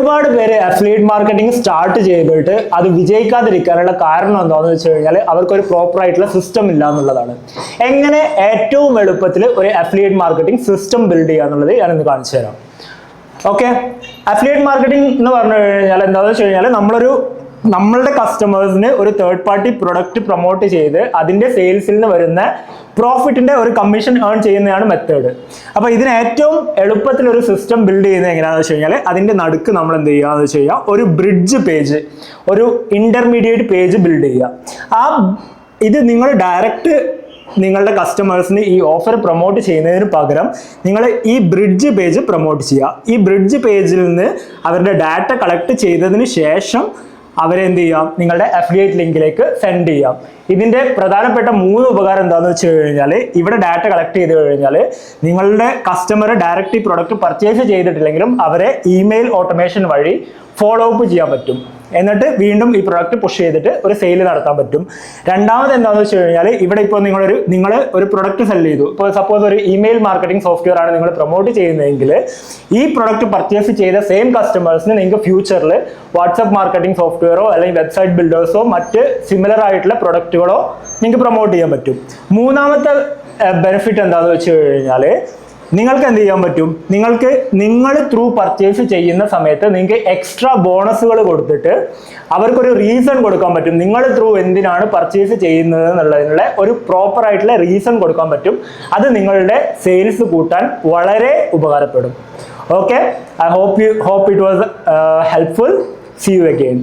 ഒരുപാട് പേര് affiliate marketing start ചെയ്തിട്ട് അത് വിജയിക്കാതിരിക്കാനുള്ള കാരണം എന്താണെന്ന് വെച്ച് കഴിഞ്ഞാൽ അവർക്കൊരു പ്രോപ്പർ ആയിട്ടുള്ള സിസ്റ്റം ഇല്ല എന്നുള്ളതാണ്. എങ്ങനെ ഏറ്റവും എളുപ്പത്തിൽ ഒരു അഫിലിയേറ്റ് മാർക്കറ്റിംഗ് സിസ്റ്റം ബിൽഡ് ചെയ്യുക എന്നുള്ളത് ഞാനിന്ന് കാണിച്ചു തരാം. ഓക്കെ, അഫിലിയേറ്റ് മാർക്കറ്റിംഗ് എന്ന് പറഞ്ഞു കഴിഞ്ഞാൽ എന്താണെന്ന് വെച്ച് കഴിഞ്ഞാൽ നമ്മളുടെ കസ്റ്റമേഴ്സിന് ഒരു തേർഡ് പാർട്ടി പ്രൊഡക്റ്റ് പ്രൊമോട്ട് ചെയ്ത് അതിന്റെ സെയിൽസിൽ നിന്ന് വരുന്ന പ്രോഫിറ്റിന്റെ ഒരു കമ്മീഷൻ ഏൺ ചെയ്യുന്നതാണ് മെത്തേഡ്. അപ്പൊ ഇതിന് ഏറ്റവും എളുപ്പത്തിൽ ഒരു സിസ്റ്റം ബിൽഡ് ചെയ്യുന്നത് എങ്ങനെയാണെന്ന് വെച്ച് കഴിഞ്ഞാൽ അതിന്റെ നടുക്ക് നമ്മൾ എന്ത് ചെയ്യുക വെച്ച് കഴിഞ്ഞാൽ ഒരു ബ്രിഡ്ജ് പേജ്, ഒരു ഇന്റർമീഡിയറ്റ് പേജ് ബിൽഡ് ചെയ്യുക. ഇത് നിങ്ങൾ ഡയറക്റ്റ് നിങ്ങളുടെ കസ്റ്റമേഴ്സിന് ഈ ഓഫർ പ്രൊമോട്ട് ചെയ്യുന്നതിന് പകരം നിങ്ങൾ ഈ ബ്രിഡ്ജ് പേജ് പ്രൊമോട്ട് ചെയ്യുക. ഈ ബ്രിഡ്ജ് പേജിൽ നിന്ന് അവരുടെ ഡാറ്റ കളക്ട് ചെയ്തതിന് ശേഷം അവരെന്ത് ചെയ്യാം, നിങ്ങളുടെ അഫിലിയേറ്റ് ലിങ്കിലേക്ക് സെൻഡ് ചെയ്യാം. ഇതിന്റെ പ്രധാനപ്പെട്ട 3 ഉപകാരം എന്താണെന്ന് വെച്ച് കഴിഞ്ഞാൽ ഇവിടെ ഡാറ്റ കളക്ട് ചെയ്ത് കഴിഞ്ഞാൽ നിങ്ങളുടെ കസ്റ്റമർ ഡയറക്റ്റ് ഈ പ്രൊഡക്റ്റ് പർച്ചേസ് ചെയ്തിട്ടില്ലെങ്കിലും അവരെ ഇമെയിൽ ഓട്ടോമേഷൻ വഴി ഫോളോ അപ്പ് ചെയ്യാൻ പറ്റും. എന്നിട്ട് വീണ്ടും ഈ പ്രൊഡക്റ്റ് പുഷ് ചെയ്തിട്ട് ഒരു സെയിൽ നടത്താൻ പറ്റും. രണ്ടാമത് എന്താണെന്ന് വെച്ച് കഴിഞ്ഞാൽ ഇവിടെ ഇപ്പോൾ നിങ്ങൾ ഒരു പ്രൊഡക്റ്റ് സെൽ ചെയ്തു. ഇപ്പോൾ സപ്പോസ് ഒരു ഇമെയിൽ മാർക്കറ്റിംഗ് സോഫ്റ്റ്വെയർ ആണ് നിങ്ങൾ പ്രൊമോട്ട് ചെയ്യുന്നതെങ്കിൽ ഈ പ്രൊഡക്റ്റ് പർച്ചേസ് ചെയ്ത സെയിം കസ്റ്റമേഴ്സിന് നിങ്ങൾക്ക് ഫ്യൂച്ചറിൽ വാട്സ്ആപ്പ് മാർക്കറ്റിംഗ് സോഫ്റ്റ്വെയറോ അല്ലെങ്കിൽ വെബ്സൈറ്റ് ബിൽഡേഴ്സോ മറ്റ് സിമിലർ ആയിട്ടുള്ള പ്രൊഡക്റ്റുകളോ നിങ്ങൾക്ക് പ്രൊമോട്ട് ചെയ്യാൻ പറ്റും. മൂന്നാമത്തെ ബെനിഫിറ്റ് എന്താണെന്ന് വെച്ച് കഴിഞ്ഞാൽ നിങ്ങൾക്ക് എന്ത് ചെയ്യാൻ പറ്റും, നിങ്ങൾ ത്രൂ പർച്ചേസ് ചെയ്യുന്ന സമയത്ത് നിങ്ങൾക്ക് എക്സ്ട്രാ ബോണസുകൾ കൊടുത്തിട്ട് അവർക്കൊരു റീസൺ കൊടുക്കാൻ പറ്റും. നിങ്ങൾ ത്രൂ എന്തിനാണ് പർച്ചേസ് ചെയ്യുന്നത് എന്നുള്ളതിനുള്ള ഒരു പ്രോപ്പർ ആയിട്ടുള്ള റീസൺ കൊടുക്കാൻ പറ്റും. അത് നിങ്ങളുടെ സെയിൽസ് കൂട്ടാൻ വളരെ ഉപകാരപ്പെടും. Okay, I hope it was helpful. See you again.